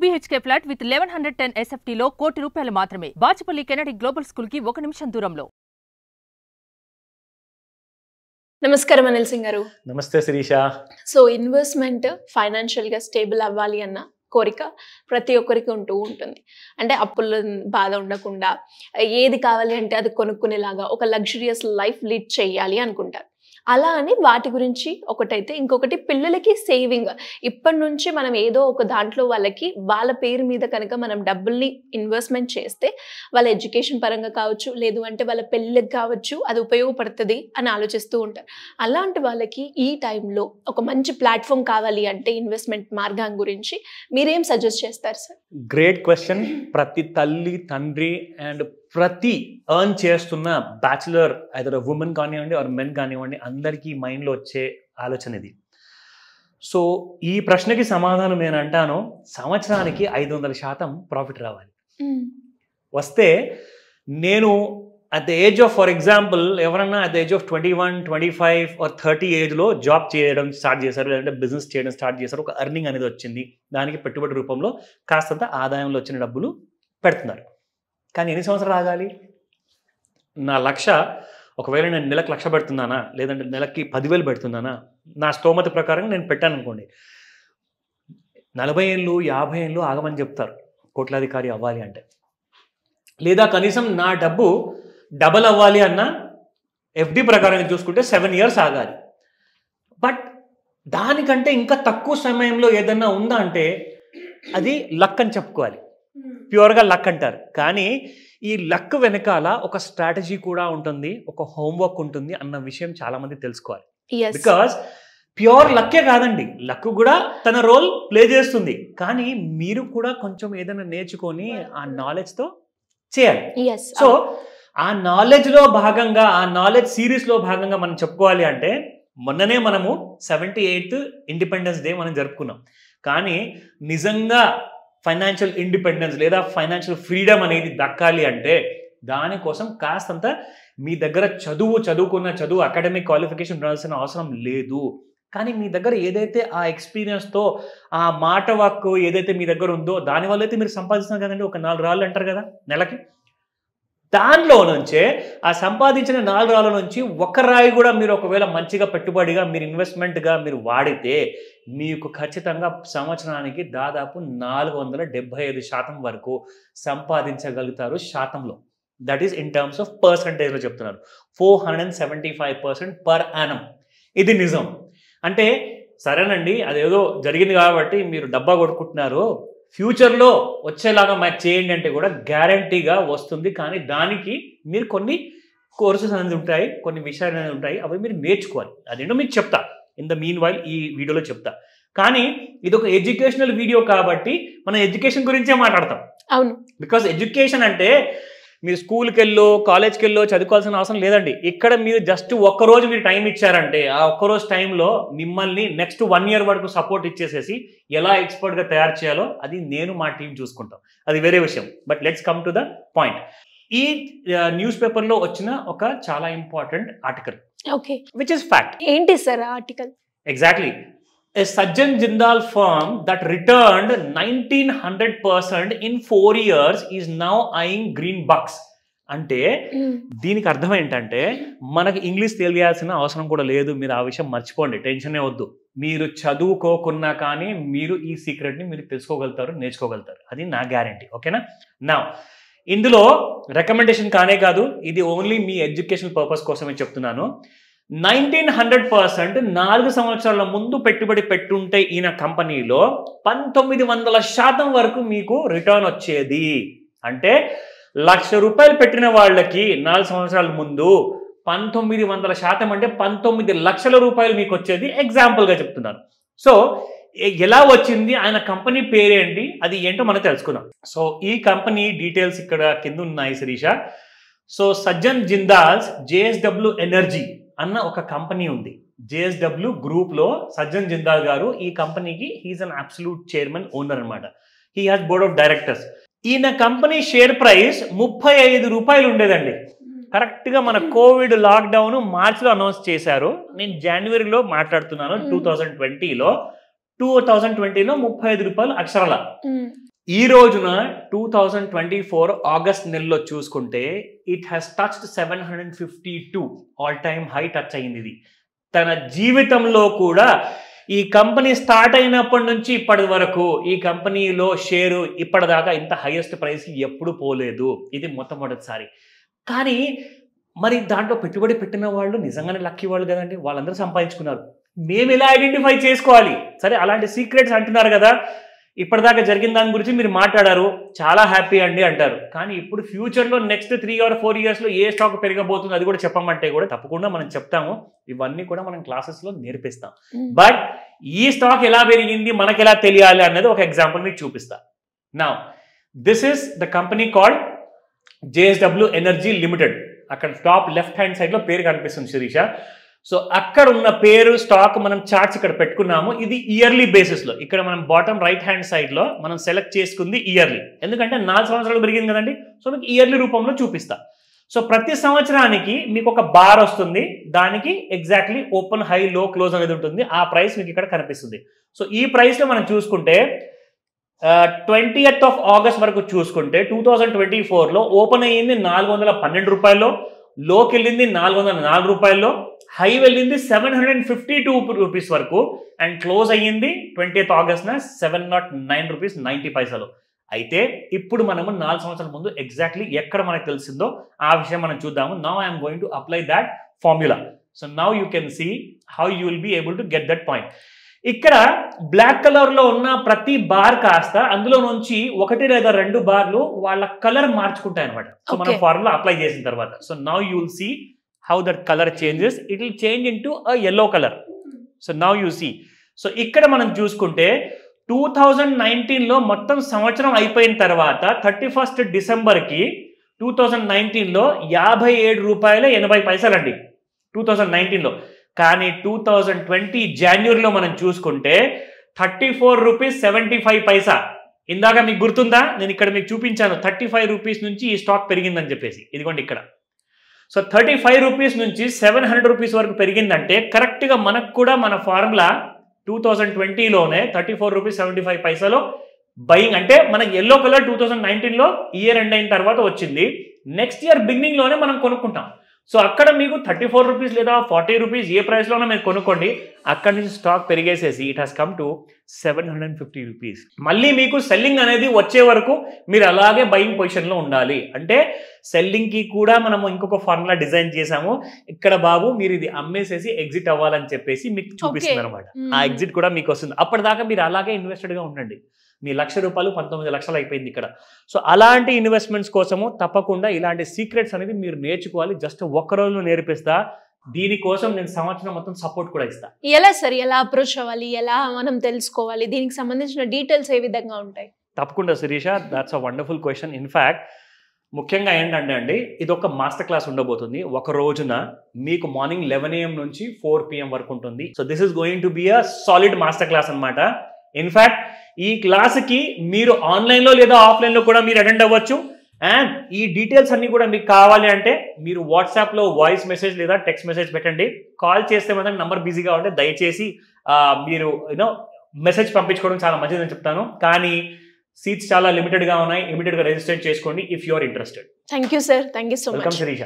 BHK flat with 1110 SFT లో ₹1,00,00,000 మాత్రమే. Bachupally Kennedy global school కి 1 నిమిషం దూరంలో. నమస్కారం అనిల్ సింగ్ గారు. నమస్తే శిరీష. సో ఇన్వెస్ట్మెంట్ ఫైనాన్షియల్ గా స్టేబుల్ అవ్వాలి అన్న కోరిక ప్రతి ఒక్కరికి ఉంటుంది. అంటే అప్పుల బాధ ఉండకుండా ఏది కావాలి అంటే అది కొనుక్కునేలాగా ఒక లగ్జరియస్ లైఫ్ లీడ్ చేయాలి అనుకుంటారు. అలా అని వాటి గురించి ఒకటైతే ఇంకొకటి పిల్లలకి సేవింగ్. ఇప్పటి నుంచి మనం ఏదో ఒక దాంట్లో వాళ్ళకి వాళ్ళ పేరు మీద కనుక మనం డబ్బుల్ని ఇన్వెస్ట్మెంట్ చేస్తే వాళ్ళ ఎడ్యుకేషన్ పరంగా కావచ్చు, లేదు అంటే వాళ్ళ పెళ్ళికి కావచ్చు, అది ఉపయోగపడుతుంది అని ఆలోచిస్తూ ఉంటారు. అలాంటి వాళ్ళకి ఈ టైంలో ఒక మంచి ప్లాట్ఫామ్ కావాలి అంటే ఇన్వెస్ట్మెంట్ మార్గం గురించి మీరేం సజెస్ట్ చేస్తారు సార్? Great question. ప్రతి తల్లి, తండ్రి అండ్ ప్రతి ఎర్న్ చేస్తున్న బ్యాచులర్ ఐదర్ ఉమెన్ కానివ్వండి ఆర్ మెన్ కానివ్వండి అందరికీ మైండ్లో వచ్చే ఆలోచన ఇది. సో ఈ ప్రశ్నకి సమాధానం నేను అంటాను, సంవత్సరానికి 500% ప్రాఫిట్ రావాలి. వస్తే నేను at the age of, for example ఎవరన్నా at the age of 21, 25 or 30 ఏజ్లో జాబ్ చేయడం స్టార్ట్ చేశారు, లేదంటే బిజినెస్ చేయడం స్టార్ట్ చేశారు, ఒక ఎర్నింగ్ అనేది వచ్చింది, దానికి పెట్టుబడి రూపంలో కాస్తంత ఆదాయంలో వచ్చిన డబ్బులు పెడుతున్నారు. కానీ ఎన్ని సంవత్సరాలు ఆగాలి? నా లక్ష్య, ఒకవేళ నేను నెలకు 1,00,000 పెడుతున్నానా, లేదంటే నెలకి 10,000 పెడుతున్నానా, నా స్తోమత ప్రకారం నేను పెట్టాను అనుకోండి, 40 ఏళ్ళు 50 ఏళ్ళు ఆగమని చెప్తారు కోట్లాధికారి అవ్వాలి అంటే. లేదా కనీసం నా డబ్బు డబల్ అవ్వాలి అన్న FD ప్రకారం చూసుకుంటే 7 years ఆగాలి. బట్ దానికంటే ఇంకా తక్కువ సమయంలో ఏదన్నా ఉందా అంటే అది లక్ అని చెప్పుకోవాలి. ప్యూర్గా లక్ అంటారు. కానీ ఈ లక్ వెనకాల ఒక స్ట్రాటజీ కూడా ఉంటుంది, ఒక హోంవర్క్ ఉంటుంది అన్న విషయం చాలా మంది తెలుసుకోవాలి. బికాస్ ప్యూర్ లక్కే కాదండి, లక్ కూడా తన రోల్ ప్లే చేస్తుంది. కానీ మీరు కూడా కొంచెం ఏదైనా నేర్చుకొని ఆ నాలెడ్జ్తో చేయాలి. సో ఆ నాలెడ్జ్లో భాగంగా, ఆ నాలెడ్జ్ సిరీస్లో భాగంగా మనం చెప్పుకోవాలి అంటే, మొన్ననే మనము 78th ఇండిపెండెన్స్ డే మనం జరుపుకున్నాం. కానీ నిజంగా ఫైనాన్షియల్ ఇండిపెండెన్స్ లేదా ఫైనాన్షియల్ ఫ్రీడమ్ అనేది దక్కాలి అంటే దానికోసం కాస్తంత మీ దగ్గర చదువుకున్న అకాడమిక్ క్వాలిఫికేషన్ ఉండాల్సిన అవసరం లేదు. కానీ మీ దగ్గర ఏదైతే ఆ ఎక్స్పీరియన్స్తో ఆ మాట వాక్కు ఏదైతే మీ దగ్గర ఉందో దానివల్ల అయితే మీరు సంపాదిస్తున్నారు కదండి, ఒక 4 రాళ్ళు అంటారు కదా నెలకి, దానిలో నుంచే ఆ సంపాదించిన 4 రాళ్ళ నుంచి ఒక రాయి కూడా మీరు ఒకవేళ మంచిగా పెట్టుబడిగా మీరు ఇన్వెస్ట్మెంట్గా మీరు వాడితే మీకు ఖచ్చితంగా సంవత్సరానికి దాదాపు 475% వరకు సంపాదించగలుగుతారు శాతంలో. That is in terms of పర్సంటేజ్లో చెప్తున్నారు. 475% పర్ యానం. ఇది నిజం. అంటే సరేనండి, అదేదో జరిగింది కాబట్టి మీరు డబ్బా కొట్టుకుంటున్నారు, ఫ్యూచర్లో వచ్చేలాగా మాకు చేయండి అంటే కూడా గ్యారంటీగా వస్తుంది. కానీ దానికి మీరు కొన్ని కోర్సెస్ అనేది ఉంటాయి, కొన్ని విషయాలు అనేది ఉంటాయి, అవి మీరు నేర్చుకోవాలి. అదేంటో మీకు చెప్తా ఇన్ ద మీన్ వైల్ ఈ వీడియోలో చెప్తా. కానీ ఇది ఒక ఎడ్యుకేషనల్ వీడియో కాబట్టి మనం ఎడ్యుకేషన్ గురించే మాట్లాడతాం. అవును. బికాస్ ఎడ్యుకేషన్ అంటే మీరు స్కూల్కి వెళ్ళో కాలేజ్కి వెళ్ళో చదువుకోవాల్సిన అవసరం లేదండి. ఇక్కడ మీరు జస్ట్ ఒక్కరోజు మీరు టైం ఇచ్చారంటే ఆ ఒక్కరోజు టైంలో మిమ్మల్ని నెక్స్ట్ 1 year వరకు సపోర్ట్ ఇచ్చేసేసి ఎలా ఎక్స్పర్ట్గా తయారు చేయాలో అది నేను మా టీం చూసుకుంటాం, అది వేరే విషయం. But let's come to the point. ఈ న్యూస్ పేపర్లో వచ్చిన ఒక చాలా important article, okay, which is fact. ఏంటి sir article? Exactly. A Sajjan Jindal firm that returned 1900% in 4 years is now eyeing green bucks. అంటే దీనికి అర్థం ఏంటంటే మనకి ఇంగ్లీష్ తెలియాల్సిన అవసరం కూడా లేదు. మీరు ఆ విషయం మర్చిపోండి, టెన్షనే వద్దు. మీరు చదువుకోకున్నా కానీ మీరు ఈ సీక్రెట్ని మీరు తెలుసుకోగలుగుతారు, నేర్చుకోగలుగుతారు. అది నా గ్యారంటీ. ఓకేనా? నా ఇందులో రికమెండేషన్ కానే కాదు, ఇది ఓన్లీ మీ ఎడ్యుకేషన్ పర్పస్ కోసమే చెప్తున్నాను. 1900% 4 సంవత్సరాల ముందు పెట్టుబడి పెట్టుంటే ఈయన కంపెనీలో 1900% వరకు మీకు రిటర్న్ వచ్చేది. అంటే ₹1,00,000 పెట్టిన వాళ్ళకి 4 సంవత్సరాల ముందు 1900% అంటే 19 లక్షల రూపాయలు మీకు వచ్చేది. ఎగ్జాంపుల్గా చెప్తున్నాను. సో ఎలా వచ్చింది, ఆయన కంపెనీ పేరేంటి, అది ఏంటో మనం తెలుసుకుందాం. సో ఈ కంపెనీ డీటెయిల్స్ ఇక్కడ కింద ఉన్నాయి Shirisha. So Sajjan Jindal's JSW energy అన్న ఒక కంపెనీ ఉంది. JSW గ్రూప్లో సజ్జన్ జిందాల్ గారు ఈ కంపెనీకి he is an absolute chairman, owner అనమాట. He has board of directors. ఈయన కంపెనీ షేర్ ప్రైస్ ₹35 ఉండేదండి. కరెక్ట్గా మన కోవిడ్ లాక్డౌన్ మార్చిలో అనౌన్స్ చేశారు. నేను జనవరిలో మాట్లాడుతున్నాను, 2020లో. 2020లో ₹35 అక్షరాల. ఈ రోజున 2024 ఆగస్ట్ నెలలో చూసుకుంటే it has touched 752 all time high touch అయింది. ఇది తన జీవితంలో కూడా ఈ కంపెనీ స్టార్ట్ అయినప్పటి నుంచి ఇప్పటి వరకు ఈ కంపెనీలో షేరు ఇప్పటిదాకా ఇంత హైయెస్ట్ ప్రైస్కి ఎప్పుడు పోలేదు. ఇది మొట్టమొదటిసారి. కానీ మరి దాంట్లో పెట్టుబడి పెట్టిన వాళ్ళు నిజంగానే లక్కీ వాళ్ళు కదండి, వాళ్ళందరూ సంపాదించుకున్నారు. మేము ఎలా ఐడెంటిఫై చేసుకోవాలి? సరే, అలాంటి సీక్రెట్స్ అంటున్నారు కదా, ఇప్పటిదాకా జరిగిన దాని గురించి మీరు మాట్లాడారు, చాలా హ్యాపీ అండి అంటారు. కానీ ఇప్పుడు ఫ్యూచర్లో నెక్స్ట్ 3 or 4 yearsలో ఏ స్టాక్ పెరగబోతుంది అది కూడా చెప్పమంటే కూడా తప్పకుండా మనం చెప్తాము. ఇవన్నీ కూడా మనం క్లాసెస్లో నేర్పిస్తాం. బట్ ఈ స్టాక్ ఎలా పెరిగింది మనకు ఎలా తెలియాలి అన్నది ఒక ఎగ్జాంపుల్ మీకు చూపిస్తా. Now this is the company called JSW energy limited. అక్కడ టాప్ లెఫ్ట్ హ్యాండ్ సైడ్లో పేరు కనిపిస్తుంది శిరీష. సో అక్కడ ఉన్న పేరు స్టాక్ మనం చార్ట్స్ ఇక్కడ పెట్టుకున్నాము. ఇది ఇయర్లీ బేసిస్లో. ఇక్కడ మనం బాటమ్ రైట్ హ్యాండ్ సైడ్లో మనం సెలెక్ట్ చేసుకుంది ఇయర్లీ, ఎందుకంటే 4 సంవత్సరాలు పెరిగింది కదండి. సో మీకు ఇయర్లీ రూపంలో చూపిస్తా. సో ప్రతి సంవత్సరానికి మీకు ఒక బార్ వస్తుంది, దానికి ఎగ్జాక్ట్లీ ఓపెన్ హై లో క్లోజ్ అనేది ఉంటుంది. ఆ ప్రైస్ మీకు ఇక్కడ కనిపిస్తుంది. సో ఈ ప్రైస్లో మనం చూసుకుంటే 20th of August వరకు చూసుకుంటే 2024లో ఓపెన్ అయ్యింది 412 రూపాయల్లో, లోకి వెళ్ళింది 404 రూపాయల్లో, హై వెళ్ళింది 752 రూపీస్ వరకు, అండ్ క్లోజ్ అయ్యింది 20th August 709 రూపీస్ 90 పైసలు. అయితే ఇప్పుడు మనము 4 సంవత్సరాల ముందు ఎగ్జాక్ట్లీ ఎక్కడ మనకు తెలిసిందో ఆ విషయం మనం చూద్దాము. Now I'm going to apply that formula. So now you can see how you will be able to get that point. ఇక్కడ బ్లాక్ కలర్ లో ఉన్న ప్రతి బార్ కాస్త అందులో నుంచి 1 లేదా 2 బార్లు వాళ్ళ కలర్ మార్చుకుంటాయి అనమాట. సో మనం ఫార్ములా అప్లై చేసిన తర్వాత. So now you will see how that colour changes. It will change into a yellow colour. So now you see. So ఇక్కడ మనం చూసుకుంటే 2019లో మొత్తం సంవత్సరం అయిపోయిన తర్వాత 31st డిసెంబర్కి 2019లో 57 రూపాయల 80 పైసలు అండి 2019లో. కానీ 2020 జనవరిలో మనం చూసుకుంటే 34 రూపీస్ 75 పైసా. ఇందాక మీకు గుర్తుందా, నేను ఇక్కడ మీకు చూపించాను 35 రూపీస్ నుంచి ఈ స్టాక్ పెరిగిందని చెప్పేసి. ఇదిగోండి ఇక్కడ. సో 35 రూపీస్ నుంచి 700 రూపీస్ వరకు పెరిగిందంటే కరెక్ట్గా మనకు కూడా మన ఫార్ములా 2020లోనే 34 రూపీస్ 75 పైసలో బయింగ్. అంటే మనకి ఎల్లో కలర్ 2019లో ఇయర్ ఎండ్ అయిన తర్వాత వచ్చింది. నెక్స్ట్ ఇయర్ బిగినింగ్లోనే మనం కొనుక్కుంటాం. సో అక్కడ మీకు 34 రూపీస్ లేదా 40 రూపీస్ ఏ ప్రైస్లోనే మీరు కొనుక్కోండి, అక్కడి నుంచి స్టాక్ పెరిగేసేసి it has come to 750 rupees. మళ్ళీ మీకు సెల్లింగ్ అనేది వచ్చే వరకు మీరు అలాగే బయింగ్ పొజిషన్లో ఉండాలి. అంటే సెల్లింగ్కి కూడా మనము ఇంకొక ఫార్ములా డిజైన్ చేసాము. ఇక్కడ బాబు మీరు ఇది అమ్మేసేసి ఎగ్జిట్ అవ్వాలని చెప్పేసి మీకు చూపిస్తుంది అనమాట. ఆ ఎగ్జిట్ కూడా మీకు వస్తుంది. అప్పటిదాకా మీరు అలాగే ఇన్వెస్టెడ్గా ఉండండి. మీ ₹1,00,000 19 లక్షలు అయిపోయింది ఇక్కడ. సో అలాంటి ఇన్వెస్ట్మెంట్స్ కోసము తప్పకుండా ఇలాంటి సీక్రెట్స్ అనేది మీరు నేర్చుకోవాలి. జస్ట్ ఒక్క రోజులో నేర్పిస్తా. దీనికోసం నేను సంవత్సరం మొత్తం సపోర్ట్ కూడా ఇస్తా. ఎలా సార్, ఎలా అప్రోచ్ అవ్వాలి, ఎలా మనం తెలుసుకోవాలి, దీనికి సంబంధించిన డీటెయిల్స్ ఏ విధంగా ఉంటాయి? తప్పకుండా Sirisha, that's a wonderful question. In fact ముఖ్యంగా ఏంటంటే అండి, ఇది ఒక మాస్టర్ క్లాస్ ఉండబోతుంది. ఒక రోజున మీకు మార్నింగ్ 11 AM నుంచి 4 PM వరకు ఉంటుంది. So this is going to be a solid master class అనమాట. ఇన్ఫ్యాక్ట్ ఈ క్లాస్కి మీరు ఆన్లైన్లో లేదా ఆఫ్లైన్లో కూడా మీరు అటెండ్ అవ్వచ్చు. అండ్ ఈ డీటెయిల్స్ అన్ని కూడా మీకు కావాలి అంటే మీరు వాట్సాప్లో వాయిస్ మెసేజ్ లేదా టెక్స్ట్ మెసేజ్ పెట్టండి. కాల్ చేస్తే మాత్రం నంబర్ బిజీగా ఉంటే దయచేసి మీరు మెసేజ్ పంపించుకోవడం చాలా మంచిదని చెప్తాను. కానీ సీట్స్ చాలా లిమిటెడ్గా ఉన్నాయి. ఇమీడియట్గా రిజిస్టర్ చేసుకోండి if you are interested. Thank you sir, thank you so much. Welcome Sirisha.